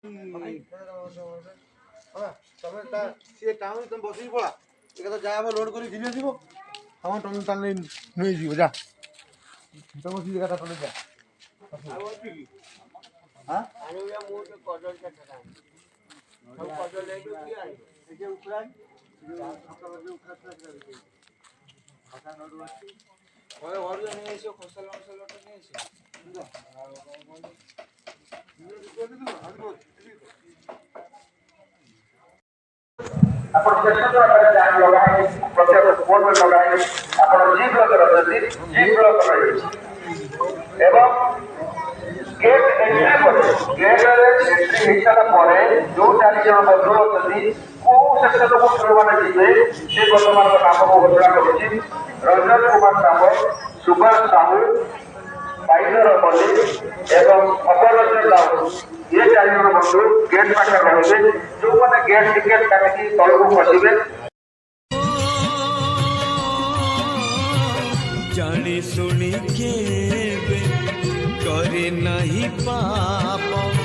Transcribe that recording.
सी town तुम बस पड़ा एक जा लोड कर घिनी आसो हम तुम ताले नहीं जीव जा तुम सी जगह तुम जा हाँ ଆପଣ ଚେଷ୍ଟା ଯାହା ଲଗାଇ ପ୍ରତ୍ୟେକ ସ୍କୁଲରେ ଲଗାଇ ଆପଣ ଜି ବ୍ଲକ ରଖିଛନ୍ତି ଜି ବ୍ଲକ ରହିଛି ଏବଂ ଗେଟ୍ ଏଣ୍ଟ୍ରି ପରେ ଗେଟ୍ରେ ଏଣ୍ଟ୍ରି ହେଇସାରିଲା ପରେ ଯୋଉ 4 ଜଣ ବନ୍ଧୁ ଅଛନ୍ତି କୋଉ ସେକ୍ଟରକୁ ଛୁଆମାନେ ଯିବେ ସେ ବର୍ତ୍ତମାନର ନାମକୁ ଘୋଷଣା କରୁଛି ରଞ୍ଜନ କୁମାର ସାହୁ ସୁଭାଷ ସାହୁ ପାଇଲର ମଲ୍ଲିକ ଏବଂ ଅପରଞ୍ଜନ ରାଉତ ये 4 जन बंधु गेट पाखे रहिबे जो माने गेट टिकेट काटी तळକୁ खसिबे जानी सुनी के करे नहीं पाप